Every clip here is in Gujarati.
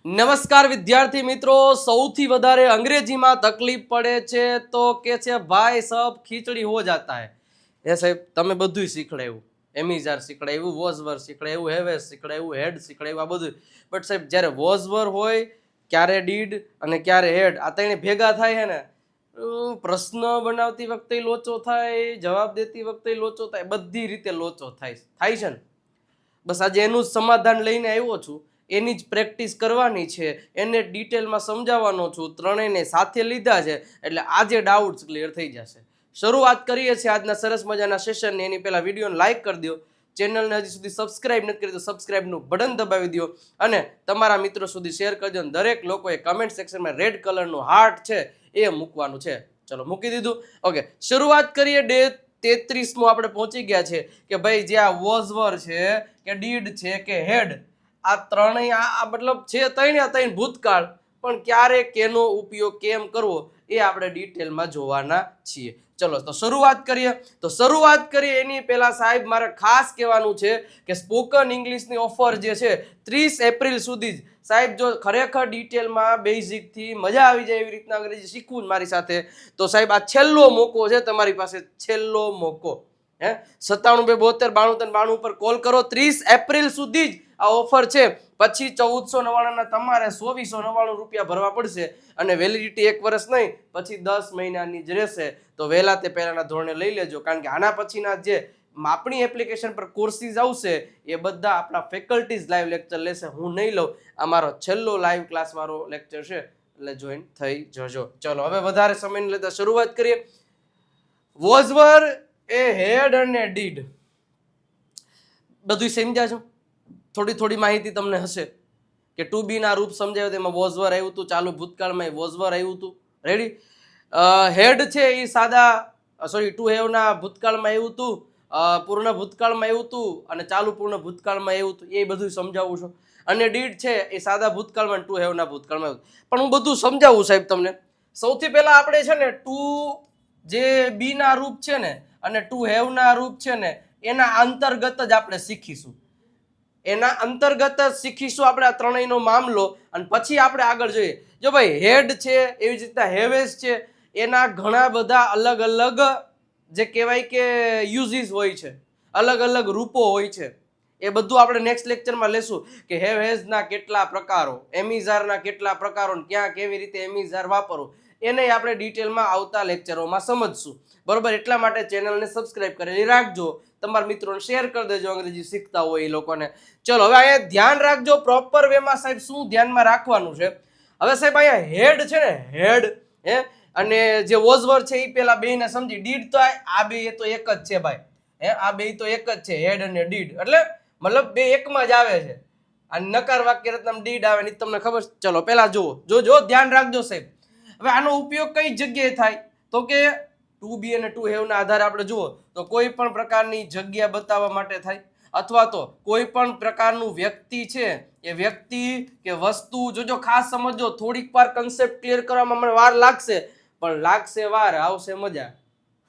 નમસ્કાર વિદ્યાર્થી મિત્રો, સૌથી વધારે અંગ્રેજીમાં તકલીફ પડે છે તો કે છે ભાઈ સબ ખીચડી હો જાતા હે. એ સાહેબ તમે બધું શીખડાયું, એમિઝાર શીખડાયું, વોઝવર શીખડાયું, હેવેસ શીખડાયું, હેડ શીખડાયું, આ બધું. બટ સાહેબ જ્યારે વોઝવર હોય, ક્યારે ડીડ અને ક્યારે હેડ, આ ત્રણે ભેગા થાય છે ને, પ્રશ્ન બનાવતી વખતે લોચો થાય, જવાબ દેતી વખતે લોચો થાય, બધી રીતે લોચો થાય છે ને. બસ આજે એનું જ સમાધાન લઈને આવ્યો છું, એની જ પ્રેક્ટિસ કરવાની છે, એને ડિટેલમાં સમજાવવાનો છું. ત્રણેયને સાથે લીધા છે એટલે આજે ડાઉટ્સ ક્લિયર થઈ જશે. શરૂઆત કરીએ છીએ આજના સરસ મજાના સેશનની. એની પહેલા વિડીયોને લાઈક કરી દો, ચેનલને હજી સુધી સબસ્ક્રાઇબ નથી કરી તો સબસ્ક્રાઇબનું બટન દબાવી દો અને તમારા મિત્રો સુધી શેર કરજો. દરેક લોકોએ કમેન્ટ સેક્શનમાં રેડ કલરનું હાર્ટ છે એ મૂકવાનું છે. ચલો મૂકી દીધું. ઓકે, શરૂઆત કરીએ. ડે 33 આપણે પહોંચી ગયા છે કે ભાઈ જે આ વોઝવર છે કે ડીડ છે કે હેડ, આ ત્રણેય આ મતલબ છે ત્રણ ભૂતકાળ, પણ ક્યારે કેનો ઉપયોગ કેમ કરવો એ આપણે ડિટેલમાં જોવાના છીએ. ચલો તો શરૂઆત કરીએ. એની પહેલા સાહેબ મારે ખાસ કહેવાનું છે કે સ્પોકન ઇંગ્લિશની ઓફર જે છે 30 એપ્રિલ સુધી જ. સાહેબ જો ખરેખર ડિટેલમાં બેઝિકથી મજા આવી જાય એવી રીતના અંગ્રેજી શીખવું મારી સાથે, તો સાહેબ આ છેલ્લો મોકો છે તમારી પાસે, છેલ્લો મોકો. 97 272 93 92 પર કોલ કરો. 30 એપ્રિલ સુધી જ આ ઓફર છે. પછી 1499 તમારે 2499 રૂપિયા ભરવા પડશે અને વેલિડિટી 1 વર્ષ નહીં, પછી 10 મહિનાની જ રહેશે. તો વહેલા તે પહેલાના ધોરણે લઈ લેજો, કારણ કે આના પછીના જે આપણી એપ્લિકેશન પર કોર્સીસ આવશે એ બધા આપણા ફેકલ્ટીઝ લાઈવ લેક્ચર લેશે, હું નહીં લઉં. આ મારો છેલ્લો લાઈવ ક્લાસ વાળો લેક્ચર છે એટલે જોઈન થઈ જજો. ચલો હવે વધારે સમય ન લેતા શરૂઆત કરીએ. વોઝવર એ હેડ અને ડીડ બધું સમજ્યા છો? થોડી માહિતી તમને હશે કે ટુ બી ના રૂપ સમજાવ્યું, તેમાં વોઝવર આવ્યું હતું, ચાલુ ભૂતકાળમાં વોઝવર આવ્યું હતું. રેડી? હેડ છે એ સાદા ટુ હેવ ના ભૂતકાળમાં આવ્યું હતું, પૂર્ણ ભૂતકાળમાં આવ્યું હતું અને ચાલુ પૂર્ણ ભૂતકાળમાં આવ્યું હતું. એ બધું સમજાવું છું. અને ડીડ છે એ સાદા ભૂતકાળમાં ટુ હેવ ના ભૂતકાળમાં આવ્યું. પણ હું બધું સમજાવું સાહેબ તમને. સૌથી પહેલા આપણે છે ને ટુ જે બી ના રૂપ છે ને અને ટુ હેવ ના રૂપ છે ને એના અંતર્ગત જ આપણે શીખીશું. આપણે આ ત્રણેયનો મામલો, અને પછી આપણે આગળ જોઈએ. જો ભાઈ હેડ છે એવી જ રીતના હેવેસ છે, એના ઘણા બધા અલગ અલગ જે કહેવાય કે યુઝીસ હોય છે, અલગ અલગ રૂપો હોય છે. એ બધું આપણે નેક્સ્ટ લેક્ચરમાં લેશું કે હેવેઝના કેટલા પ્રકારો, એમિઝારના કેટલા પ્રકારો, ક્યાં કેવી રીતે એમિઝાર વાપરવું, એને આપણે ડિટેલમાં આવતા લેક્ચરોમાં સમજશું. બરોબર? એટલા માટે ચેનલને સબસ્ક્રાઇબ કરેલી રાખજો, તમારા મિત્રોને શેર કરી દેજો અંગ્રેજી શીખતા હોય એ લોકોને. ચલો હવે અહીંયા ધ્યાન રાખજો પ્રોપર વેમાં. સાહેબ શું ધ્યાનમાં રાખવાનું છે? હવે સાહેબ અહીંયા હેડ છે ને, હેડ અને જે વોઝવર છે એ પેલા બેને સમજી. ડીડ તો આ બે તો એક જ છે ભાઈ, આ બે તો એક જ છે, હેડ અને ડીડ. એટલે મતલબ બે એકમાં જ આવે છે. આ નકાર વાક્ય રત્નામ ડીડ આવે ને તમને ખબર. ચલો પેલા જો ધ્યાન રાખજો સાહેબ. હવે આનો ઉપયોગ કઈ જગ્યાએ થાય તો કે ટુ બી અને ટુ હેવ ના આધારે આપણે જુઓ તો કોઈ પણ પ્રકારની જગ્યા બતાવવા માટે થાય, અથવા તો કોઈ પણ પ્રકારનું વ્યક્તિ છે એ વ્યક્તિ કે વસ્તુ. જોજો ખાસ સમજો, થોડીક વાર કન્સેપ્ટ ક્લિયર કરવામાં મને વાર લાગશે, પણ લાગશે વાર, આવશે મજા.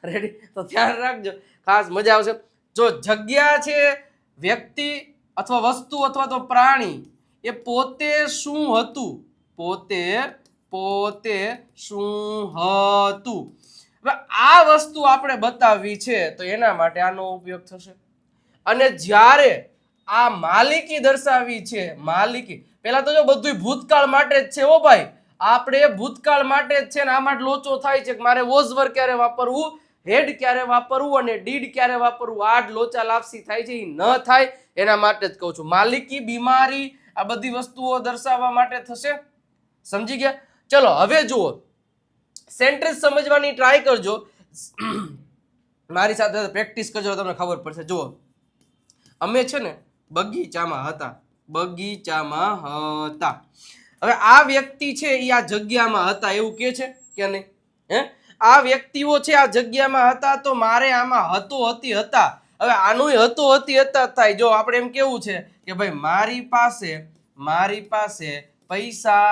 રેડી? તો ધ્યાન રાખજો, ખાસ મજા આવશે. જો જગ્યા છે, વ્યક્તિ અથવા વસ્તુ અથવા તો પ્રાણી એ પોતે શું હતું, પોતે શું હતું. હવે આ વસ્તુ આપણે બતાવવી છે તો એના માટે આનો ઉપયોગ થશે. અને જ્યારે આ માલિકી દર્શાવવી છે, માલિકી પહેલા તો જો બધું ભૂતકાળ માટે જ છે હો ભાઈ, આપણે ભૂતકાળ માટે જ છે ને. આમાં લોચો થાય છે કે મારે વોઝવર ક્યારે વાપરવું, હેડ ક્યારે વાપરવું અને ડીડ ક્યારે વાપરવું. આ જ લોચા લાપસી થાય છે, એ ન થાય એના માટે જ કહું છું. માલિકી, બીમારી, આ બધી વસ્તુઓ દર્શાવવા માટે થશે. સમજી ગયા? ચલો હવે જુઓ, સેન્ટેન્સ સમજવાની ટ્રાય કરજો, મારી સાથે પ્રેક્ટિસ કરજો, તમને ખબર પડશે. જુઓ, અમે છે ને બગીચામાં હતા. હવે આ વ્યક્તિ છે એ આ જગ્યામાં હતા એવું કે છે કે નહીં? આ વ્યક્તિઓ છે આ જગ્યામાં હતા, તો મારે આમાં હતો હતી હતા. હવે આનું હતો હતી હતા થાય. જો આપણે એમ કેવું છે કે ભાઈ મારી પાસે પૈસા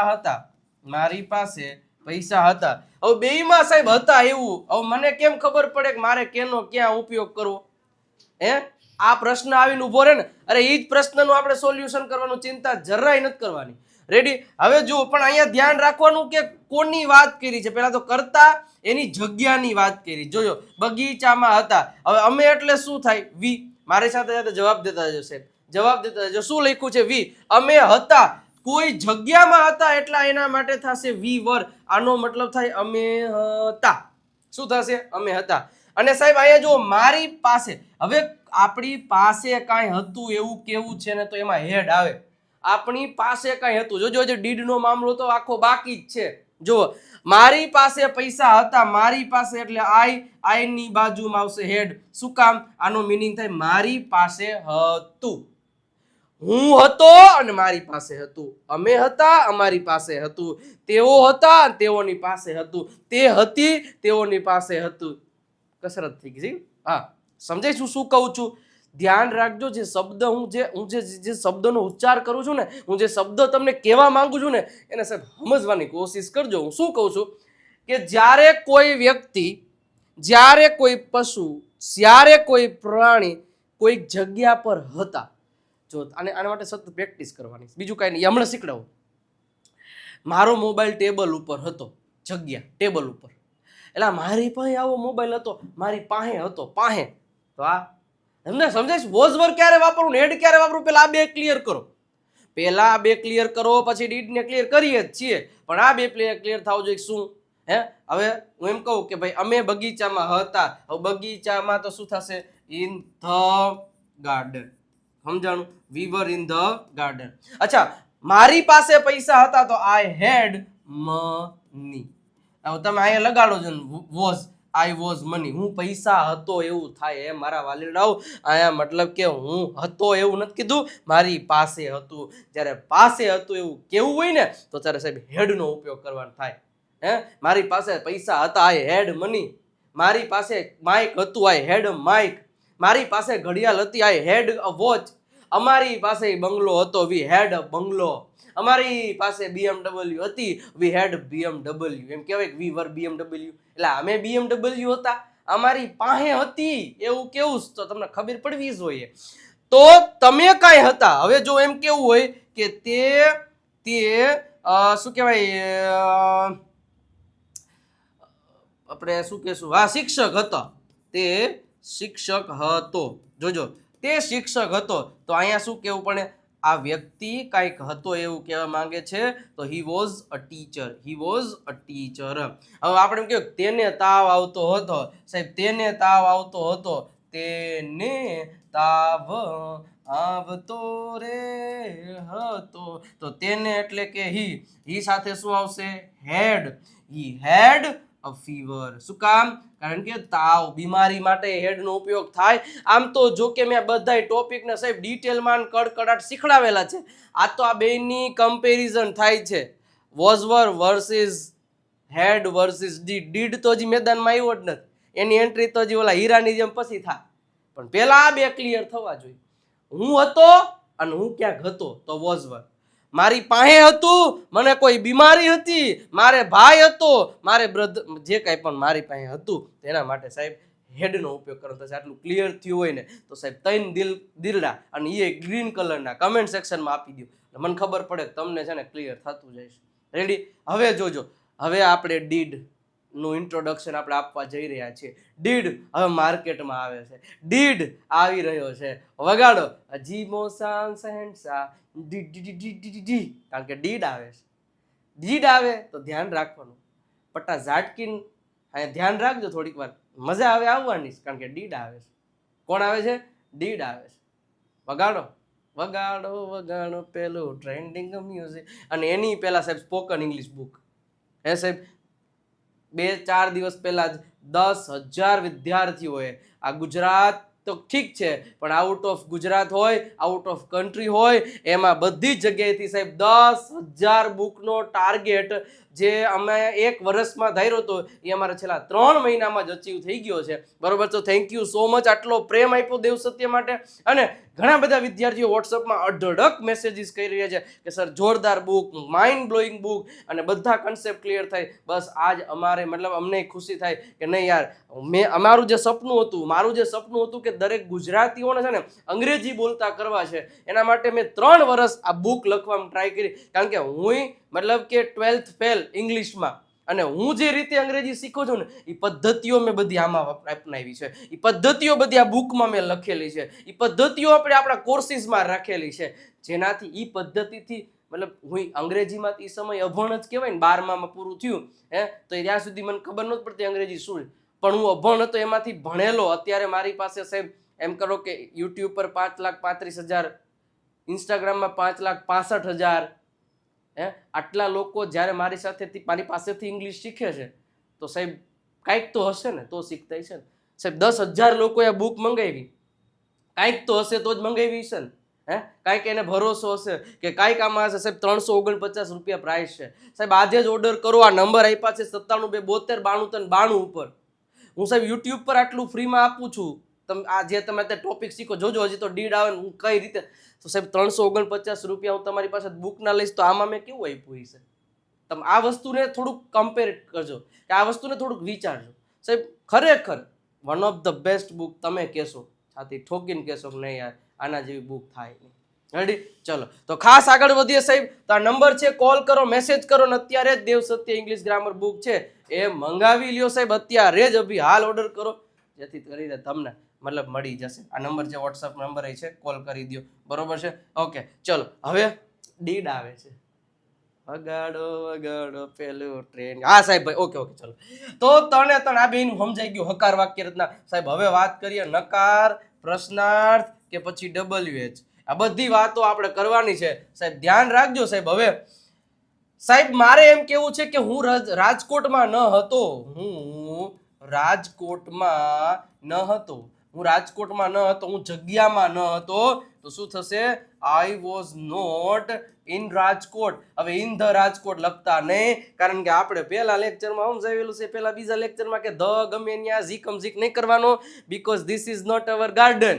હતા, હવે બેયમાં સાહેબ હતા એવું. હવે મને કેમ ખબર પડે કે મારે કેનો ક્યાં ઉપયોગ કરવો? આ પ્રશ્ન આવીને ઉભો રહે ને, અરે એ જ પ્રશ્નનું આપણે સોલ્યુશન કરવાનું ચિંતા જરાય નથી કરવાની. રેડી? હવે જુઓ, પણ અહીંયા ધ્યાન રાખવાનું કે કોની વાત કરી છે. પહેલા તો કરતા એની જગ્યાની વાત કરી. જોજો, બગીચામાં હતા. હવે અમે એટલે શું થાય? વી. મારી સાથે સાથે જવાબ દેતા જશે, જવાબ દેતા જજો. શું લખ્યું છે? વી. અમે હતા, કોઈ જગ્યામાં હતા એટલે એના માટે થશે વી વર. આનો મતલબ થાય અમે હતા. શું થશે? અમે હતા. અને સાહેબ અહીંયા જો મારી પાસે, હવે આપણી પાસે કાંઈ હતું એવું કેવું છે ને, તો એમાં હેડ આવે. આપણી પાસે કાંઈ હતું. જોજો, જે ડીડ નો મામલો તો આખો બાકી જ છે. જુઓ, મારી પાસે પૈસા હતા. મારી પાસે એટલે આઈ ની બાજુમાં આવશે હેડ. શું કામ? આનો મીનિંગ થાય મારી પાસે હતું. હું હતો અને મારી પાસે હતું. અમે હતા, અમારી પાસે હતું. તેઓ હતા, તેઓની પાસે હતું. તે હતી, તેઓની પાસે હતું. કસરત થઈ ગઈ. હા, સમજાય શું કહું છું? ધ્યાન રાખજો, જે શબ્દ હું જે શબ્દનો ઉચ્ચાર કરું છું ને, હું જે શબ્દ તમને કહેવા માંગુ છું ને, એને સાહેબ સમજવાની કોશિશ કરજો. હું શું કહું છું કે જ્યારે કોઈ વ્યક્તિ, જ્યારે કોઈ પશુ, જ્યારે કોઈ પ્રાણી કોઈ જગ્યા પર હતા, જો આના માટે સતત પ્રેક્ટિસ કરવાની, બીજું કાંઈ નહીં. હમણાં શીખડાવું. મારો મોબાઈલ ટેબલ ઉપર હતો. જગ્યા ટેબલ ઉપર, એટલે મારી પાસે આવો મોબાઈલ હતો. મારી પાસે હતો. પાસે તો આ તમને સમજાય? વોઝવર ક્યારે વાપરવું, હેડ ક્યારે વાપરવું? પેલા આ બે ક્લિયર કરો. પેલા આ બે ક્લિયર કરો, પછી ડીડ ને ક્લિયર કરીએ જ છીએ, પણ આ બે ક્લિયર થવું જોઈએ. શું હે? હવે હું એમ કહું કે ભાઈ અમે બગીચામાં હતા. હવે બગીચામાં તો શું થશે? In the garden. સમજાણું? વી વર ઇન ધ ગાર્ડન. અચ્છા, મારી પાસે પૈસા હતા તો આઈ હેડ મની. હવે તમે અહીંયા લગાડો છો વોઝ, આઈ વોઝ મની. હું પૈસા હતો એવું થાય એમ મારા વાલીડાઓ. અહીંયા મતલબ કે હું હતો એવું નથી કીધું, મારી પાસે હતું. જ્યારે પાસે હતું એવું કેવું હોય ને, તો ત્યારે સાહેબ હેડનો ઉપયોગ કરવાનો થાય. હે, મારી પાસે પૈસા હતા, આઈ હેડ મની. મારી પાસે માઇક હતું, આઈ હેડ માઇક. મારી પાસે ઘડિયાળ હતી, આઈ હેડ અ વોચ. અમારી પાસે બંગલો હતો, વી હેડ અ બંગલો. અમારી પાસે BMW હતી, વી હેડ BMW. એમ કહેવાય કે વી વર BMW, એટલે અમે BMW હતા, અમારી પાસે હતી એવું કેવું, તો તમને ખબર પડવી જોઈએ. તો તમે કાંઈ હતા. હવે જો એમ કેવું હોય કે તે શું કહેવાય, આપણે શું કહેશું? હા, શિક્ષક હતો. તે શિક્ષક હતો. જોજો, તે શિક્ષક હતો. તો અહીંયા શું કહેવું પડે? આ વ્યક્તિ કાંઈક હતો એવું કહેવા માંગે છે, તો he was a teacher. He was a teacher. હવે આપણે એમ કહ્યું તેને તાવ આવતો હતો. સાહેબ, તેને તાવ આવતો હતો. તેને તાવ આવતો રે હતો. તો તેને એટલે કે હી સાથે શું આવશે? હેડ. હી હેડ અ ફીવર. શું કામ? કારણ કે તાવ, બીમારી માટે હેડનો ઉપયોગ થાય. આમ તો જો કે મેં બધા ટોપિકને સાહેબ ડિટેલમાં કડકડાટ શીખડાવેલા છે. આ તો આ બેની કમ્પેરિઝન થાય છે. Was were versus had versus did. Did તો હજી મેદાનમાં આવ્યો જ નથી. એની એન્ટ્રી તો હજી ઓલા હીરાની જેમ પછી થાય. પણ પહેલા આ બે ક્લિયર થવા જોઈએ. હું હતો અને હું ક્યાંક હતો, તો વોઝવર. મારી પાસે હતું, મને કોઈ બીમારી હતી, મારે ભાઈ હતો, મારે બ્રધર, જે કાંઈ પણ મારી પાસે હતું, તેના માટે સાહેબ હેડનો ઉપયોગ કરવો થશે. આટલું ક્લિયર થયું હોય ને, તો સાહેબ 3 દિલડા અને એ ગ્રીન કલરના કમેન્ટ સેક્શનમાં આપી દો. મને ખબર પડે તમને છે ને ક્લિયર થતું જાય છે. રેડી? હવે જોજો, હવે આપણે ડીડ નું ઇન્ટ્રોડક્શન આપણે આપવા જઈ રહ્યા છીએ. ડીડ હવે માર્કેટમાં આવે છે. ડીડ આવી રહ્યો છે. વગાડો અજીબો સાન સહેનસા ડી. કારણ કે ડીડ આવે છે. ડીડ આવે તો ધ્યાન રાખવાનું. પટ્ટા ઝાટકીન અહીંયા ધ્યાન રાખજો થોડીક વાર. મજા આવે આવવાની, કારણ કે ડીડ આવે છે. કોણ આવે છે? ડીડ આવે છે. વગાડો વગાડો વગાડો પેલું ટ્રેન્ડિંગ મ્યુઝિક. અને એની પહેલા સાહેબ સ્પોકન ઇંગ્લિશ બુક. હે સાહેબ, 2-4 દિવસ પહેલા જ 10,000 વિદ્યાર્થીઓએ, આ ગુજરાત તો ઠીક છે, પણ આઉટ ઓફ ગુજરાત હોય, આઉટ ઓફ કન્ટ્રી હોય, એમાં બધી જગ્યાએથી સાહેબ 10,000 બુકનો ટાર્ગેટ જે અમે 1 વર્ષમાં ધાર્યો હતો, એ અમારે છેલ્લા 3 મહિનામાં જ અચીવ થઈ ગયો છે. બરોબર? તો થેન્ક યુ સો મચ. આટલો પ્રેમ આપ્યો દેવ સત્ય માટે. અને ઘણા બધા વિદ્યાર્થીઓ વોટ્સઅપમાં અઢળક મેસેજીસ કરી રહ્યા છે કે સર જોરદાર બુક, માઇન્ડ બ્લોઈંગ બુક, અને બધા કન્સેપ્ટ ક્લિયર થાય. બસ આજ અમારે મતલબ અમને ખુશી થાય કે નહીં યાર, અમારું જે સપનું હતું, મારું જે સપનું હતું કે દરેક ગુજરાતીઓને છે ને અંગ્રેજી બોલતા કરવા છે. એના માટે મેં 3 વર્ષ આ બુક લખવામાં ટ્રાય કરી, કારણ કે હું મતલબ કે 12th ફેલ ઇંગ્લિશમાં, અને હું જે રીતે અંગ્રેજી શીખું છું ને એ પદ્ધતિઓ મેં બધી આમાં અપનાવી છે. એ પદ્ધતિઓ બધી આ બુકમાં મેં લખેલી છે. એ પદ્ધતિઓ આપણે આપણા કોર્સિસમાં રાખેલી છે, જેનાથી એ પદ્ધતિથી મતલબ હું અંગ્રેજીમાં એ સમય અભણ જ કહેવાય ને, 12માં પૂરું થયું તો ત્યાં સુધી મને ખબર નહોતી પડતી અંગ્રેજી શું, પણ હું અભણ હતો એમાંથી ભણેલો. અત્યારે મારી પાસે સાહેબ એમ કરો કે યુટ્યુબ પર 5,35,000, ઇન્સ્ટાગ્રામમાં 5,65,000, આટલા લોકો જ્યારે મારી પાસેથી ઇંગ્લિશ શીખે છે તો સાહેબ કાંઈક તો હશે ને, તો શીખતા છે ને સાહેબ. 10,000 લોકોએ બુક મંગાવી, કાંઈક તો હશે તો જ મંગાવી છે ને, કાંઈક એને ભરોસો હશે કે કાંઈક આમાં હશે સાહેબ. 349 રૂપિયા પ્રાઇસ છે સાહેબ. આજે જ ઓર્ડર કરો. આ નંબર આપ્યા છે 97 272 93 92 ઉપર. હું સાહેબ યુટ્યુબ પર આટલું ફ્રીમાં આપું છું. તમે આ જે તમે અત્યારે ટોપિક શીખો, જોજો હજી તો ડીડ આવે ને હું કઈ રીતે. તો સાહેબ 349 રૂપિયા હું તમારી પાસે બુક ના લઈશ તો આમાં મેં કેવું આપ્યું છે. તમે આ વસ્તુને થોડુંક કમ્પેર કરજો, કે આ વસ્તુને થોડુંક વિચારજો સાહેબ. ખરેખર one of the best book. તમે કહેશો, છાતી ઠોકીને કહેશો કે નહીં યાર આના જેવી બુક થાય નહીં. રેડી? ચલો તો ખાસ આગળ વધીએ સાહેબ. તો આ નંબર છે, કોલ કરો, મેસેજ કરો ને અત્યારે જ દેવ સત્ય ઇંગ્લિશ ગ્રામર બુક છે એ મંગાવી લ્યો સાહેબ. અત્યારે જ અભી હાલ ઓર્ડર કરો, જેથી કરીને તમને મતલબ મળી જશે. આ નંબર છે, વોટ્સઅપ નંબર છે, કોલ કરી દો. બરોબર છે? ઓકે ચલો હવે ડીડ આવે છે. વગાડો વગાડો પેલું ટ્રેન. હા સાહેબ ભાઈ, ઓકે ઓકે ચલો. તો તને આ બેનું સમજાઈ ગયું હકાર વાક્ય રચના સાહેબ. હવે વાત કરીએ નકાર, પ્રશ્નાર્થ કે પછી WH. આ બધી વાતો આપણે કરવાની છે સાહેબ. ધ્યાન રાખજો સાહેબ. હવે સાહેબ મારે એમ કેવું છે કે હું રાજકોટમાં ન હતો. હું રાજકોટમાં ન હતો. હું જગ્યામાં ન હતો. તો શું થશે? I was not in Rajkot. હવે ઇન ધ રાજકોટ લખતા નહીં, કારણ કે આપણે પહેલા લેક્ચરમાં સમજાવેલું છે, પહેલા બીજા લેક્ચરમાં કે ધ ગમે ત્યાં ઝીકમ ઝીક નહીં કરવાનો, because this is not our garden.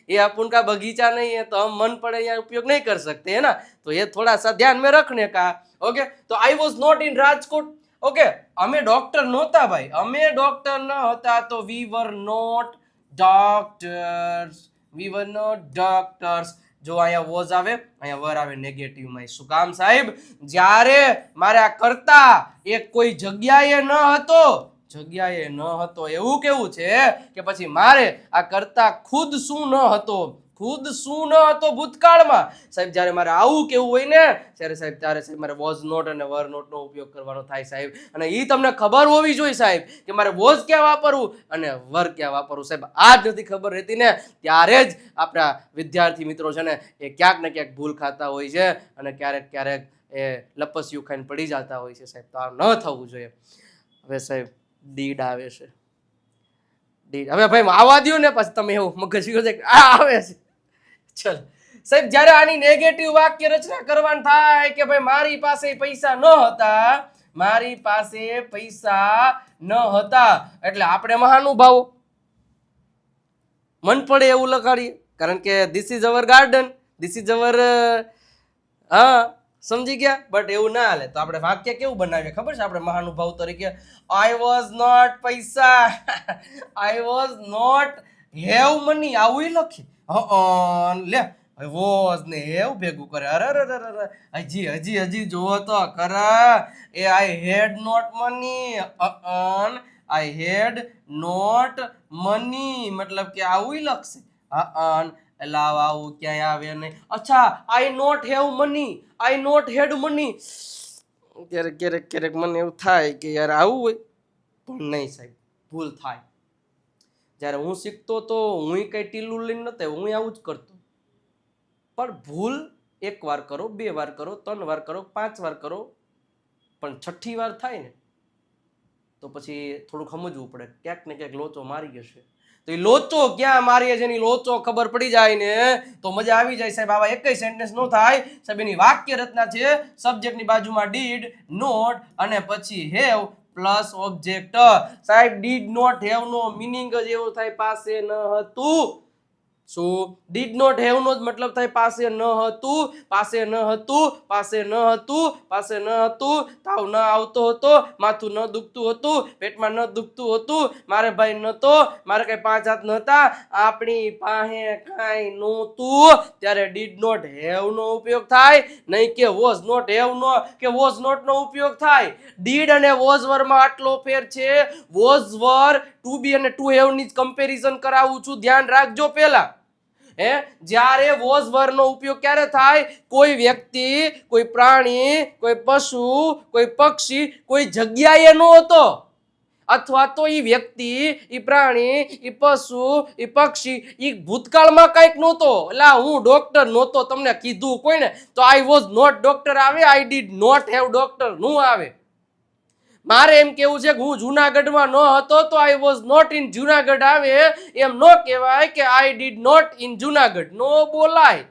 ये अपन का बगीचा नहीं है तो हम मन पड़े यहाँ उपयोग नहीं कर सकते, है ना. तो ये थोड़ा सा ध्यान में रखने का. ओके, तो I was not in Rajkot. Okay, અમે ડોક્ટર નહોતા ભાઈ, અમે ડોક્ટર ન હતા તો વી વર નોટ ડોક્ટર્સ. જો અહીંયા વોઝ આવે, અહીંયા વર આવે નેગેટિવમાં. શું કામ સાહેબ? જ્યારે મારે આ કરતા એ કોઈ જગ્યાએ ન હતો, એવું કેવું છે કે પછી મારે આ કરતા ખુદ શું ન હતો ભૂતકાળમાં સાહેબ. જ્યારે મારે આવું કેવું હોય ને ત્યારે સાહેબ મારે વોઝ નોટ અને વર નોટ નો ઉપયોગ કરવાનો થાય સાહેબ. અને એ તમને ખબર હોવી જોઈએ સાહેબ કે મારે વોઝ ક્યાં વાપરવું અને વર ક્યાં વાપરવું સાહેબ. આ જ નથી ખબર રહેતી ને ત્યારે જ આપણા વિદ્યાર્થી મિત્રો છે ને એ ક્યાંક ને ક્યાંક ભૂલ ખાતા હોય છે અને ક્યારેક એ લપસ્યું ખાઈને પડી જતા હોય છે સાહેબ. તો આ ન થવું જોઈએ. હવે સાહેબ ડીડ આવે છે. હવે ભાઈ આવવા દો ને, પછી તમે એવું મગજ આ આવે છે. ચલ સાહેબ, જ્યારે આની નેગેટિવ વાક્ય રચના કરવાનું થાય કે ભાઈ મારી પાસે પૈસા ન હતા, એટલે આપણે મહાનુભાવો મન પડે એવું લખાડીએ, કારણ કે this is our garden, this is our. હા સમજી ગયા? બટ એવું ના હાલે. તો આપણે વાક્ય કેવું બનાવીએ ખબર છે આપણે મહાનુભાવ તરીકે? આઈ વોઝ નોટ પૈસા, I was not have money, આવું લખી. લે વોઝ ને હેવ ભેગું કરે. અરે હજી જોવો તો ખરા. એ I had not money, I had not money મતલબ કે આવું લખશે. લાવ આવું ક્યાંય આવે નહીં. અચ્છા, I not have money, I not had money. ક્યારેક મને એવું થાય કે યાર આવું હોય, પણ નહીં સાહેબ, ભૂલ થાય. જ્યારે હું શીખતો તો હું કઈ ટીલું લઈને નતો, હું આવું જ કરતો. પણ ભૂલ 1 વાર કરો, 2 વાર કરો, 3 વાર કરો, 5 વાર કરો, પણ 6ઠી વાર થાય ને તો પછી થોડુંક સમજવું પડે, ક્યાંક ને ક્યાંક લોચો મારી જશે. તો એ લોચો ક્યાં મારીએ છે, એની લોચો ખબર પડી જાય ને તો મજા આવી જાય સાહેબ. આવા એકય સેન્ટેન્સ નો થાય સાહેબ. એની વાક્ય રચના છે, સબ્જેક્ટની બાજુમાં ડીડ, નોટ અને પછી હેવ પ્લસ ઓબ્જેક્ટ. સાહેબ ડીડ નોટ હેવ નો મિનિંગ જ એવો થાય પાસે ન હતું. શું ડીડ નોટ હેવ નો જ મતલબ થાય પાસે ન હતું, પાસે ન હતું, પાસે ન હતું, પાસે ન હતું, તાવ ન આવતો હતો, માથું ન દુખતું હતું, પેટમાં ન દુખતું હતું, મારે ભાઈ નતો, મારે કઈ 5 હાથ નહોતા, આપણી પાસે કાંઈ નહોતું, ત્યારે ડીડ નોટ હેવ નો ઉપયોગ થાય, નહીં કે વોઝ નોટ હેવ નો કે વોઝ નોટ નો ઉપયોગ થાય. ડીડ અને વોઝ વર માં આટલો ફેર છે. વોઝ વર ટુ બી અને ટુ હેવ ની કમ્પેરિઝન કરાવું છું, ધ્યાન રાખજો. પહેલા જ્યારે વોઝ વર નો ઉપયોગ ક્યારે થાય? કોઈ વ્યક્તિ, કોઈ પ્રાણી, કોઈ પશુ, કોઈ પક્ષી કોઈ જગ્યાએ ન હતો, અથવા તો ઈ વ્યક્તિ, ઈ પ્રાણી, ઈ પશુ, ઈ પક્ષી ઈ ભૂતકાળમાં કઈક નહોતો. એટલે હું ડોક્ટર નહોતો, તમને કીધું કોઈને તો આઈ વોઝ નોટ ડોક્ટર આવે, I did not have doctor નું આવે. મારે એમ કેવું છે કે હું જુનાગઢમાં ન હતો તો I was not in Junagadh આવે, એમ ન કહેવાય કે I did not in Junagadh, નો બોલાય.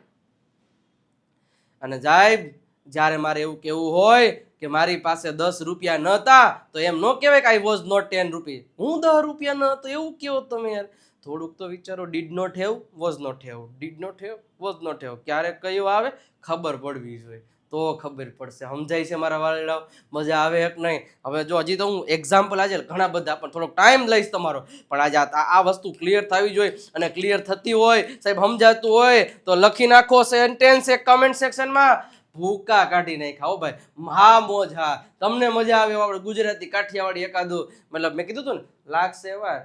અને સાહેબ જ્યારે મારે એવું કેવું હોય કે મારી પાસે 10 રૂપિયા નહોતા તો એમ ન કહેવાય કે આઈ વોઝ નોટ 10 રૂપીસ, હું 10 રૂપિયા ન હતો એવું કેવો તમે યાર. થોડુંક તો વિચારો. Did not have, was not have, did not have, was not have, ક્યારે કયું આવે ખબર પડવી જોઈએ, તો ખબર પડશે. સમજાય છે મારા વાળાઓ? મજા આવે કે નહીં? હવે જો હજી તો હું એક્ઝામ્પલ આજે ઘણા બધા પણ થોડોક ટાઈમ લઈશ તમારો, પણ આજે આ વસ્તુ ક્લિયર થવી જોઈએ. અને ક્લિયર થતી હોય, સાહેબ સમજાતું હોય તો લખી નાખો સેન્ટેન્સ એક કમેન્ટ સેક્શનમાં. ભૂકા કાઢી નાખ્યા હો ભાઈ. હા મોજ, હા તમને મજા આવે આપણે ગુજરાતી કાઠિયાવાડી એકાદું, મતલબ મેં કીધું તું ને લાગશે વાર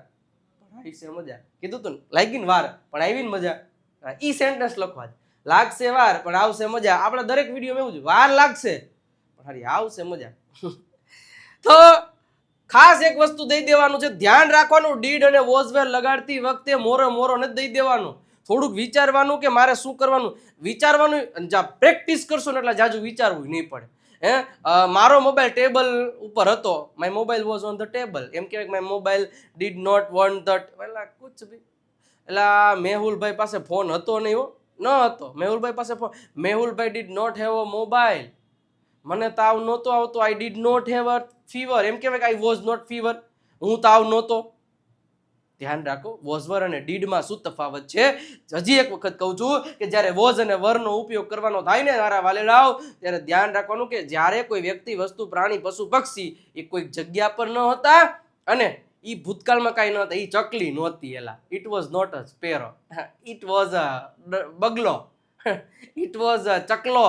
પણ આવી મજા, કીધું તું ને લાગી ને વાર પણ આવી ને મજા, ઈ સેન્ટેન્સ લખવા. લાગશે વાર પણ આવશે મજા. આપણે દરેક વિડીયો એવું છે, વાર લાગશે પણ હારી આવશે મજા. તો ખાસ એક વસ્તુ દઈ દેવાનું છે, ધ્યાન રાખવાનું. ડીડ અને વોઝ વેર લગાડતી વખતે મોરો નથી દઈ દેવાનું. થોડુંક વિચારવાનું કે મારે શું કરવાનું, વિચારવાનું. પ્રેક્ટિસ કરશો ને એટલે જાજુ વિચારવું નહીં પડે. મારો મોબાઈલ ટેબલ ઉપર હતો, my mobile was on the table, એમ કહેવાય my mobile did not want the, એટલે કુછ ભી. એટલે મેહુલભાઈ પાસે ફોન હતો નહીં, હો ન હતો મેહુલભાઈ પાસે ફોન. મેહુલભાઈ did not have a mobile. મને તાવ નહોતો આવતો, I did not have a fever, એમ કહેવાય કે આઈ વોઝ નોટ ફીવર, હું તાવ નહોતો. ધ્યાન રાખો, વોઝવર અને ડીડમાં શું તફાવત છે. હજી એક વખત કહું છું કે જ્યારે વોઝ અને વરનો ઉપયોગ કરવાનો થાય ને મારા વાલેડાઓ, ત્યારે ધ્યાન રાખવાનું કે જ્યારે કોઈ વ્યક્તિ, વસ્તુ, પ્રાણી, પશુ, પક્ષી એ કોઈ જગ્યા પર ન હતા અને ઈ ભૂતકાળમાં કાંઈ ન હતા, ઈ ચકલી નહોતી, એલા it was not a sparrow, it was a બગલો, ઇટ વોઝ અ ચકલો.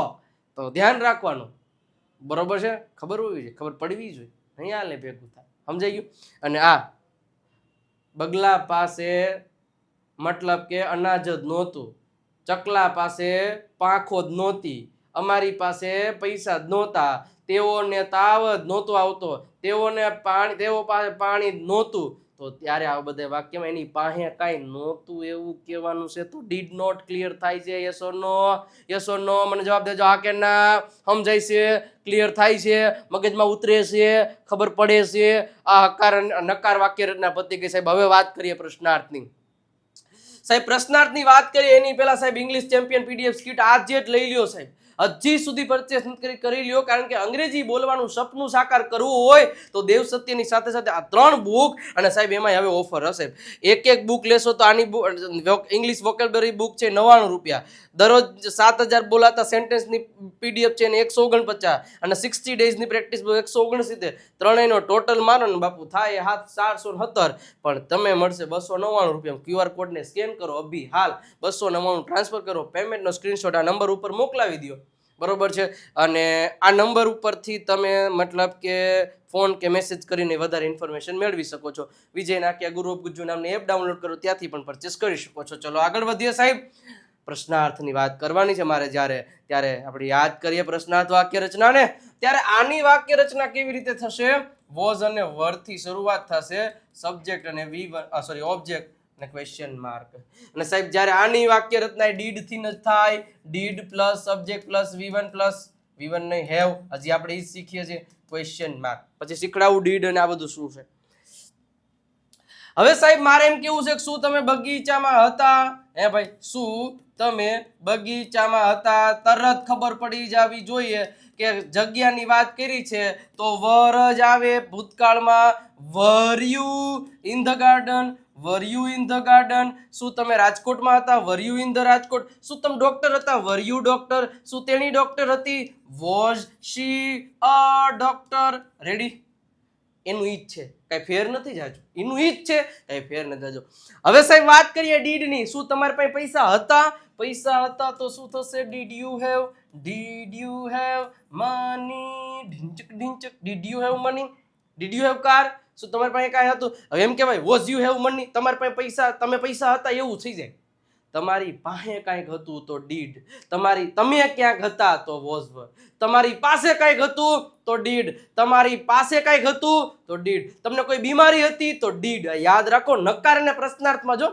તો ધ્યાન રાખવાનું, બરોબર છે? ખબર હોવી જોઈએ, ખબર પડવી જોઈએ, નહીં હાલે ભેગું થાય. સમજાઈ ગયું? અને આ બગલા પાસે મતલબ કે અનાજ જ નહોતું, ચકલા પાસે પાંખો જ નહોતી, અમારી પાસે પૈસા જ નહોતા, તેઓને તાવ જ નહોતો આવતો, તેઓ પાસે પાણી જ નહોતું. તો ત્યારે આ બધા વાક્યમાં એની પાસે કાંઈ નહોતું એવું કહેવાનું છે. તો ડીડ નોટ ક્લિયર થાય છે? Yes or no? Yes or no? મને જવાબ દેજો, હા કે ના. સમજાય છે? ક્લિયર થાય છે? મગજમાં ઉતરે છે? ખબર પડે છે? આ હકાર નકાર વાક્ય રચના પતી ગઈ સાહેબ. હવે વાત કરીએ પ્રશ્નાર્થની. સાહેબ પ્રશ્નાર્થની વાત કરીએ એની પહેલા સાહેબ ઇંગ્લિશ ચેમ્પિયન પીડીએફ કીટ આજે જ લઈ લ્યો સાહેબ. હજી સુધી પરચેસ કરી લ્યો, કારણ કે અંગ્રેજી બોલવાનું સપનું સાકાર કરવું હોય તો દેવ સત્યની સાથે સાથે આ 3 બુક, અને સાહેબ એમાં હવે ઓફર હશે. એક બુક લેશો તો આની ઇંગ્લિશ વોકેબલરી બુક છે 99 રૂપિયા, દરરોજ 7000 બોલાતા સેન્ટેન્સની પીડીએફ છે ને 149, અને 60 ડેઝની પ્રેક્ટિસ બુક 169. ત્રણેયનો ટોટલ મારો ને બાપુ થાય 417, પણ તમે મળશે 299 રૂપિયા. QR કોડને સ્કેન કરો અભી હાલ, 299 ટ્રાન્સફર કરો, પેમેન્ટનો સ્ક્રીનશોટ આ નંબર ઉપર મોકલાવી દો, બરોબર છે? અને આ નંબર ઉપરથી તમે મતલબ કે ફોન કે મેસેજ કરીને વધારે ઇન્ફોર્મેશન મેળવી શકો છો. વિજય નાકિયા ગુરુ ઓફ ગુજ્જુ નામની એપ ડાઉનલોડ કરો, ત્યાંથી પણ પરચેસ કરી શકો છો. ચલો આગળ વધીએ સાહેબ. પ્રશ્નાર્થની વાત કરવાની છે મારે. ત્યારે આપણે યાદ કરીએ પ્રશ્નાર્થ વાક્ય રચનાને. ત્યારે આની વાક્ય રચના કેવી રીતે થશે? વોઝ અને વર્ડથી શરૂઆત થશે, સબ્જેક્ટ અને ઓબ્જેક્ટ અને ક્વેશ્ચન માર્ક. અને સાહેબ જ્યારે આની વાક્ય રચના ડીડ થી જ થાય, did plus subject plus V1 નહીં હેવ, હજી આપણે એ શીખીએ છીએ ક્વેશ્ચન માર્ક. પછી શીખડાવું ડીડ અને આ બધું શું છે. હવે સાહેબ મારે એમ કેવું છે કે શું તમે બગીચામાં હતા? હે ભાઈ, શું તમે બગીચામાં હતા? તરત ખબર પડી જવી જોઈએ કે જગ્યાની વાત કરી છે તો વર જ આવે ભૂતકાળમાં. Were you in the garden? Were you in the garden? શું તમે રાજકોટમાં હતા? Were you in the Rajkot? શું તમે ડોક્ટર હતા? Were you doctor? શું તેણી ડોક્ટર હતી? Was she a doctor? Ready? એનું ઈ જ છે, કઈ ફેર નથી જાજો. એનું ઈ જ છે, કઈ ફેર નથી જાજો. હવે સાહેબ વાત કરીએ ડીડ ની. શું તમારી પાસે પૈસા હતા? પૈસા હતા તો શું થશે? Did you have? Did you have money? ઢીંચક ઢીંચક. Did you have money? Did you have car? શું તમારી પાસે કાંઈ હતું? હવે એમ કહેવાય વોઝ યુ હેવ મની? તમારી પાસે પૈસા, તમે પૈસા હતા એવું થઈ જાય. તમારી પાસે કાંઈક હતું તો ડીડ. તમે ક્યાંક હતા તો વોઝ વર. તમારી પાસે કાંઈક હતું તો ડીડ. તમારી પાસે કાંઈક હતું તો ડીડ. તમને કોઈ બીમારી હતી તો ડીડ. યાદ રાખો, નકાર અને પ્રશ્નાર્થમાં જો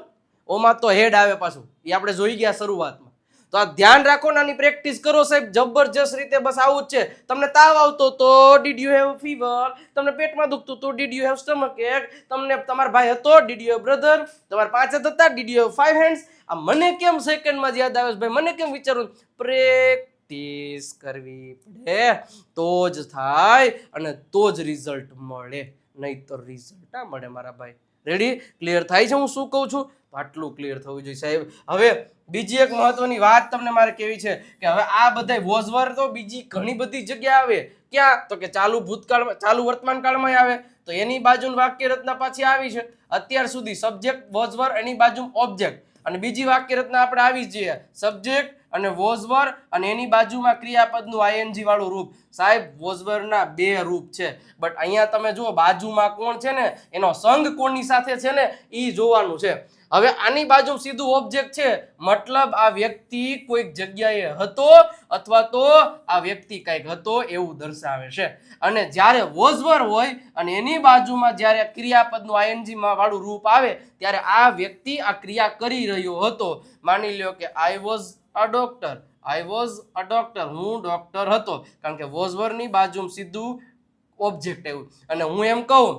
ઓમાં તો હેડ આવે પાછું, એ આપણે જોઈ ગયા શરૂઆતમાં. તો આ ધ્યાન રાખો ને આની પ્રેક્ટિસ કરો સાહેબ જબરજસ્ત રીતે. બસ આવું જ છે. તમને તાવ આવતો તો ડીડ યુ હેવ ફીવર? તમને પેટમાં દુખતું તો ડીડ યુ હેવ સ્ટમક એક? તમને તમારો ભાઈ હતો? Did you have brother? તમારા 5 હાથ હતા? Did you have 5 hands? આ મને કેમ સેકન્ડમાં યાદ આવે છે ભાઈ? મને કેમ વિચારું? પ્રેક્ટિસ કરવી પડે તો જ થાય અને તો જ રિઝલ્ટ મળે, નહીં તો રિઝલ્ટ ના મળે મારા ભાઈ. રેડી? ક્લિયર થાય છે હું શું કહું છું? આટલું ક્લિયર થવું જોઈએ સાહેબ. હવે બીજી એક મહત્વની વાત તમને મારે કેવી છે કે હવે આ બધા વોઝવર તો બીજી ઘણી બધી જગ્યાએ આવે. ક્યાં? તો કે ચાલુ ભૂતકાળમાં, ચાલુ વર્તમાન કાળમાં આવે. તો એની બાજુ વાક્ય રચના પાછી આવી છે. અત્યાર સુધી સબ્જેક્ટ વોઝવર, એની બાજુ ઓબ્જેક્ટ. અને બીજી વાક્ય રચના આપણે આવી જ જઈએ, સબ્જેક્ટ અને વોઝવર અને એની બાજુમાં ક્રિયાપદનું આઈએનજી વાળું રૂપ. સાહેબ વોઝવરના 2 રૂપ છે, બટ અહીંયા તમે જુઓ બાજુમાં કોણ છે ને, એનો સંગ કોની સાથે છે ને એ જોવાનું છે. હવે આની બાજુ સીધું ઓબ્જેક્ટ છે, મતલબ આ વ્યક્તિ કોઈક જગ્યાએ હતો અથવા તો આ વ્યક્તિ કંઈક હતો એવું દર્શાવે છે. અને જ્યારે વોઝવર હોય અને એની બાજુમાં જ્યારે ક્રિયાપદનું આઈએનજી વાળું રૂપ આવે ત્યારે આ વ્યક્તિ આ ક્રિયા કરી રહ્યો હતો. માની લ્યો કે I was a doctor. I was a doctor, હું ડોક્ટર હતો. કારણ કે વોઝવરની બાજુમાં સીધું ઓબ્જેક્ટ આવ્યું. અને હું એમ કહું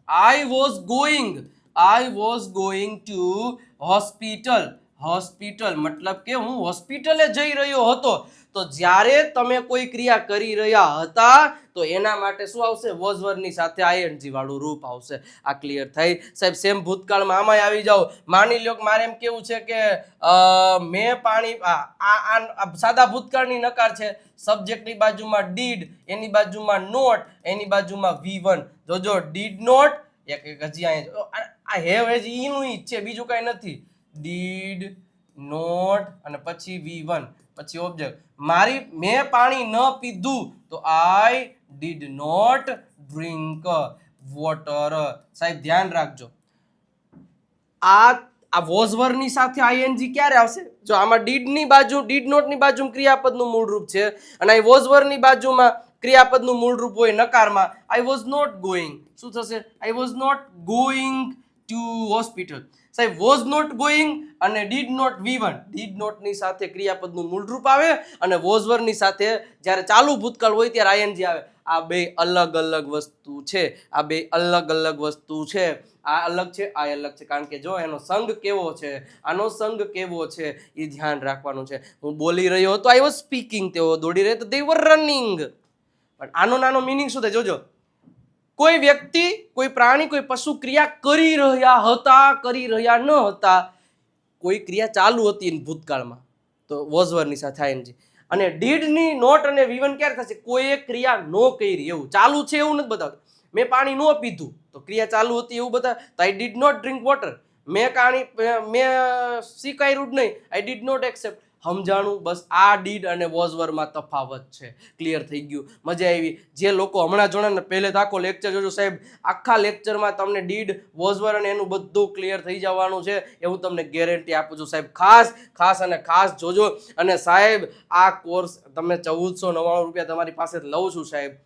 I was going to hospital. Hospital મતલબ કે હું હોસ્પિટલે જઈ રહ્યો હતો. તો જ્યારે તમે કોઈ ક્રિયા કરી રહ્યા હતા તો એના માટે શું આવશે? વોઝવરની સાથે આઈએનજી વાળું રૂપ આવશે. આ ક્લિયર થઈ સાહેબ? સેમ ભૂતકાળમાં આમાંય આવી જાઓ. માની લ્યો કે મારે એમ કેવું છે કે મેં પાણી, સાદા ભૂતકાળની નકાર છે. સબ્જેક્ટની બાજુમાં ડીડ, એની બાજુમાં નોટ, એની બાજુમાં V1. જોજો ડીડ નોટ, એક હજી આ હેવ હજી ઈનું ઈ છે, બીજું કઈ નથી. ડીડ નોટ અને પછી V1 પછી ઓબ્જેક્ટ. મેં પાણી ન પીધું તો I did not drink water. સાહેબ ધ્યાન રાખજો, આ વોઝવરની સાથે આઈએનજી ક્યારે આવશે? જો આમાં ડીડની બાજુ, ડીડ નોટની બાજુમાં ક્રિયાપદનું મૂળ રૂપ છે અને આ વોઝવરની બાજુમાં ક્રિયાપદનું મૂળ રૂપ હોય નકારમાં. I was not going. શું થશે? I was not going to hospital. સાહેબ વોઝ નોટ ગોઈંગ અને ડીડ નોટ V1. ડીડ નોટની સાથે ક્રિયાપદનું મૂળ રૂપ આવે અને વોઝવરની સાથે જ્યારે ચાલુ ભૂતકાળ હોય ત્યારે આઈએનજી આવે. આ બે અલગ અલગ વસ્તુ છે. આ બે અલગ અલગ વસ્તુ છે. આ અલગ છે, આ અલગ છે. કારણ કે જો એનો સંગ કેવો છે, આનો સંગ કેવો છે એ ધ્યાન રાખવાનું છે. હું બોલી રહ્યો હતો, આઈ વોઝ સ્પીકિંગ. તેઓ દોડી રહ્યા તો દે વર રનિંગ. પણ આનો નાનો મિનિંગ શું થાય જોજો. કોઈ વ્યક્તિ, કોઈ પ્રાણી, કોઈ પશુ ક્રિયા કરી રહ્યા હતા, કરી રહ્યા ન હતા, કોઈ ક્રિયા ચાલુ હતી ભૂતકાળમાં તો વોઝવરની સાથે આઈએનજી. અને ડીડની નોટ અને V1 ક્યારે થશે? કોઈ ક્રિયા નો કરી એવું ચાલુ છે એવું નથી બતાવતું. મેં પાણી ન પીધું તો ક્રિયા ચાલુ હતી એવું બતા. તો I did not drink water. મેં સ્વીકાર્યું જ નહીં. I did not accept. સમજાણું? બસ આ ડીડ અને વોઝવરમાં તફાવત છે. ક્લિયર થઈ ગયું? મજા આવી? જે લોકો હમણાં જોડે ને પહેલે આખો લેક્ચર જોજો સાહેબ, આખા લેક્ચરમાં તમને ડીડ, વોઝવર અને એનું બધું ક્લિયર થઈ જવાનું છે એવું તમને ગેરંટી આપું છું સાહેબ. ખાસ અને ખાસ જોજો. અને સાહેબ આ કોર્સ તમે 1499 રૂપિયા તમારી પાસે લઉં છું સાહેબ,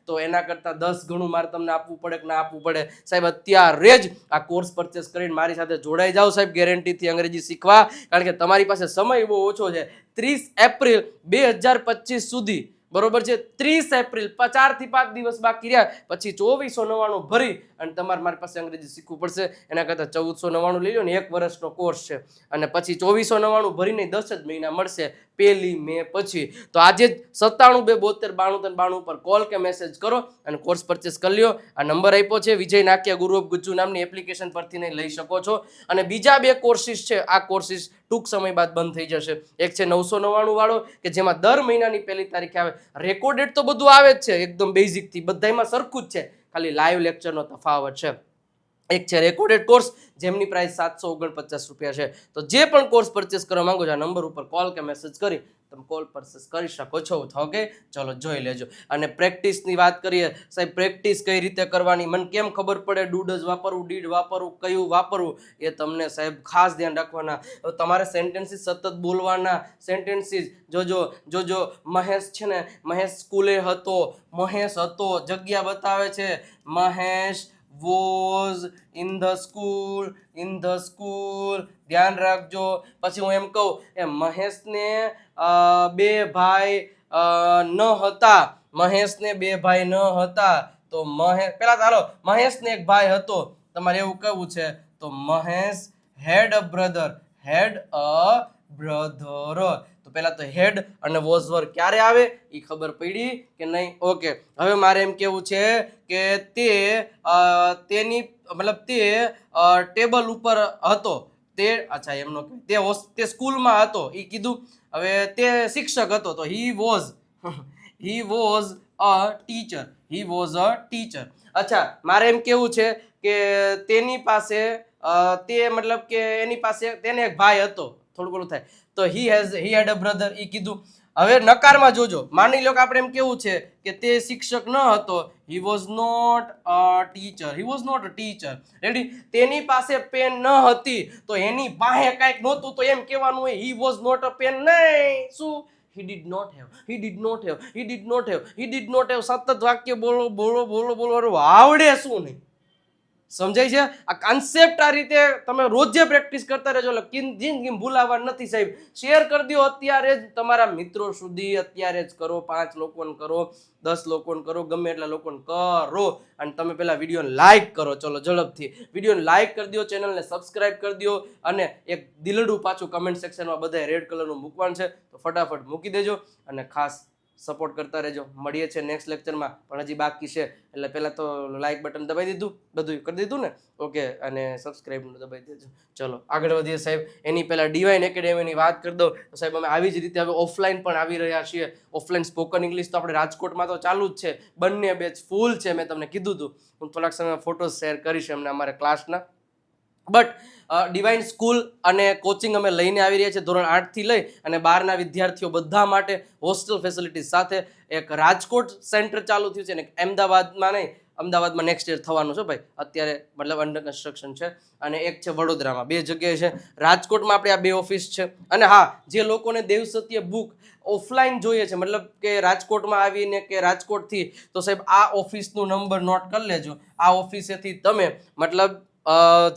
તો એના કરતાં 10 ગણું મારે તમને આપવું પડે કે ના આપવું પડે? સાહેબ અત્યારે જ આ કોર્સ પરચેસ કરીને મારી સાથે જોડાઈ જાઓ સાહેબ, ગેરંટીથી અંગ્રેજી શીખવા. કારણ કે તમારી પાસે સમય બહુ ઓછો છે. 30 એપ્રિલ 2025 સુધી બરોબર છે. 30 એપ્રિલ 4 થી 5 દિવસ બાકી રહ્યા, પછી 2499 ભરી અને તમારે મારી પાસે અંગ્રેજી શીખવું પડશે. એના કરતાં 1499 લઈ લો ને, 1 વર્ષનો કોર્સ છે, અને પછી 2499 ભરીને 10 જ મહિના મળશે 1 મે પછી. તો આજે જ 97 2 72 92 પર કોલ કે મેસેજ કરો અને કોર્સ પરચેસ કરી લ્યો. આ નંબર આપ્યો છે, વિજય નાક્યા ગુરુ ઓફ ગુજ્જુ નામની એપ્લિકેશન પરથી નહીં લઈ શકો છો. અને બીજા 2 કોર્સિસ છે, આ કોર્સિસ ટૂંક સમય બાદ બંધ થઈ જશે. એક છે 999 વાળો કે જેમાં દર મહિનાની 1 તારીખે આવે. રેકોર્ડેડ તો બધું આવે જ છે, એકદમ બેઝિક થી બધામાં સરખું જ છે, ખાલી લાઈવ લેક્ચરનો તફાવત છે. એક છે રેકોર્ડેડ કોર્સ, જેમની પ્રાઇસ 749 રૂપિયા છે. તો જે પણ કોર્સ પરચેસ કરવા માંગો છો, આ નંબર ઉપર કોલ કે મેસેજ કરી તમે કોલ પરચેસ કરી શકો છો. ઓકે, ચલો જોઈ લેજો. અને પ્રેક્ટિસની વાત કરીએ, સાહેબ પ્રેક્ટિસ કઈ રીતે કરવાની, મને કેમ ખબર પડે ડુડઝ વાપરવું, ડીડ વાપરવું, કયું વાપરવું, એ તમને સાહેબ ખાસ ધ્યાન રાખવાના. તમારે સેન્ટેન્સીસ સતત બોલવાના. સેન્ટેન્સીસ જોજો મહેશ છે ને, મહેશ સ્કૂલે હતો, મહેશ હતો, જગ્યા બતાવે છે, Mahesh was in the school, ધ્યાન રાખજો. પછી હું એમ કહું એ મહેશને 2 ભાઈ ન હતા, મહેશને 2 ભાઈ ન હતા, તો મહેશ પેલા ચાલો મહેશને 1 ભાઈ હતો, તમારે એવું કહેવું છે, તો મહેશ had a brother. તો પેલા તો હેડ અને વોઝ વર ક્યારે આવે એ ખબર પડી કે નહીં? ઓકે, હવે મારે એમ કેવું છે કે તેની મતલબ તે ટેબલ ઉપર હતો, તે અચ્છા એમનો તે સ્કૂલમાં હતો એ કીધું. હવે તે શિક્ષક હતો, તો હી વોઝ અ ટીચર. અચ્છા, મારે એમ કેવું છે કે તેની પાસે તે મતલબ કે એની પાસે તેને 1 ભાઈ હતો, થોડું ઘણું થાય, તો he had a brother એ કીધું. હવે નકારમાં જોજો, માની લો કે આપણે એમ કેવું છે કે તે શિક્ષક ન હતો, he was not a teacher. Ready? તેની પાસે પેન ન હતી, તો એની પાસે કાંઈક નહોતું, તો એમ કહેવાનું હોય he was not a pen. નહીં, શું? he did not have. સતત વાક્ય બોલો આવડે શું નહીં? સમજાય છે? આ કોન્સેપ્ટ આ રીતે તમે રોજે પ્રેક્ટિસ કરતા રહેજો, એટલે જિંદગી ભૂલાવા નથી સાહેબ. શેર કરી દો અત્યારે જ તમારા મિત્રો સુધી, અત્યારે જ કરો. 5 લોકોને કરો, 10 લોકોને કરો, ગમે એટલા લોકોને કરો. અને તમે પેલા વિડીયોને લાઈક કરો. ચલો ઝડપથી વિડીયોને લાઈક કરી દો, ચેનલને સબસ્ક્રાઇબ કરી દો, અને એક દિલડું પાછું કમેન્ટ સેક્શનમાં બધાય રેડ કલરનું મૂકવાનું છે, તો ફટાફટ મૂકી દેજો. અને ખાસ સપોર્ટ કરતા રહેજો. મળીએ છીએ નેક્સ્ટ લેક્ચરમાં, પણ હજી બાકી છે, એટલે પહેલાં તો લાઇક બટન દબાવી દીધું, બધું કરી દીધું ને? ઓકે, અને સબસ્ક્રાઈબનું દબાવી દેજો. ચલો આગળ વધીએ સાહેબ. એની પહેલાં ડિવાઇન એકેડેમીની વાત કરી દઉં તો સાહેબ અમે આવી જ રીતે હવે ઓફલાઈન પણ આવી રહ્યા છીએ. ઓફલાઈન સ્પોકન ઇંગ્લિશ તો આપણે રાજકોટમાં તો ચાલુ જ છે, બંને બેચ ફૂલ છે. મેં તમને કીધું હતું, હું થોડાક સમયમાં ફોટોઝ શેર કરીશ એમને અમારા ક્લાસના. બટ ડિવાઇન સ્કૂલ અને કોચિંગ અમે લઈને આવી રહ્યા છીએ ધોરણ 8 થી લઈ અને 12ના વિદ્યાર્થીઓ બધા માટે હોસ્ટેલ ફેસિલિટી સાથે. એક રાજકોટ સેન્ટર ચાલુ થયું છે ને અમદાવાદમાં નહીં, અમદાવાદમાં નેક્સ્ટ યર થવાનું છે ભાઈ, અત્યારે મતલબ અંડર કન્સ્ટ્રક્શન છે. અને એક છે વડોદરામાં, 2 જગ્યાએ છે. રાજકોટમાં આપણે આ 2 ઓફિસ છે. અને હા, જે લોકોને દેવસત્ય બુક ઓફલાઈન જોઈએ છે, મતલબ કે રાજકોટમાં આવીને કે રાજકોટથી, તો સાહેબ આ ઓફિસનું નંબર નોટ કરી લેજો. આ ઓફિસેથી તમે મતલબ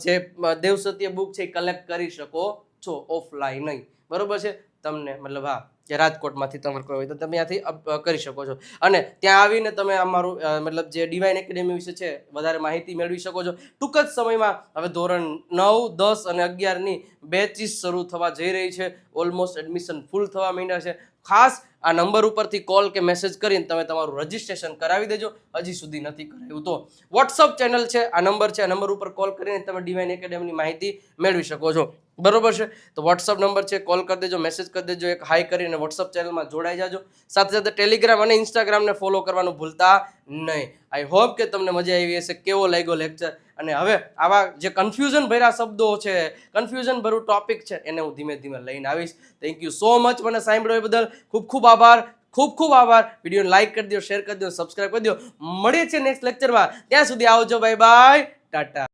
જે દેવસત્ય બુક છે એ કલેક્ટ કરી શકો છો, ઓફલાઈન નહીં. બરોબર છે? તમને મતલબ હા કે રાજકોટમાંથી તમારે કોઈ હોય તો તમે ત્યાંથી કરી શકો છો. અને ત્યાં આવીને તમે અમારું મતલબ જે ડિવાઇન એકેડેમી વિશે છે વધારે માહિતી મેળવી શકો છો. ટૂંક જ સમયમાં હવે ધોરણ 9, 10 અને 11ની બેચીસ શરૂ થવા જઈ રહી છે. ઓલમોસ્ટ એડમિશન ફૂલ થવા માંડ્યા છે. ખાસ આ નંબર ઉપરથી કોલ કે મેસેજ કરીને તમે તમારું રજિસ્ટ્રેશન કરાવી દેજો, હજી સુધી નથી કરાવ્યું તો. વોટ્સઅપ ચેનલ છે, આ નંબર છે, આ નંબર ઉપર કોલ કરીને તમે ડિવાઇન એકેડેમીની માહિતી મેળવી શકો છો. બરોબર છે? તો વોટ્સઅપ નંબર છે, કોલ કરી દેજો, મેસેજ કરી દેજો, એક હાઈ કરીને વોટ્સઅપ ચેનલમાં જોડાઈ જાજો. સાથે સાથે ટેલિગ્રામ અને ઇન્સ્ટાગ્રામને ફોલો કરવાનું ભૂલતા નહીં. આઈ હોપ કે તમને મજા આવી હશે. કેવો લાગ્યો લેક્ચર? અને હવે આવા જે કન્ફ્યુઝન ભર્યા શબ્દો છે, કન્ફ્યુઝન ભર્યું ટોપિક છે, એને હું ધીમે ધીમે લઈને આવીશ. થેન્ક યુ સો મચ મને સાંભળ્યો એ બદલ ખૂબ ખૂબ આભાર. ખૂબ આભાર. વિડીયોને લાઈક કરી દો, શેર કરી દો, સબસ્ક્રાઈબ કરી દો. મળીએ છીએ નેક્સ્ટ લેક્ચરમાં. ત્યાં સુધી આવજો. Bye bye, Tata.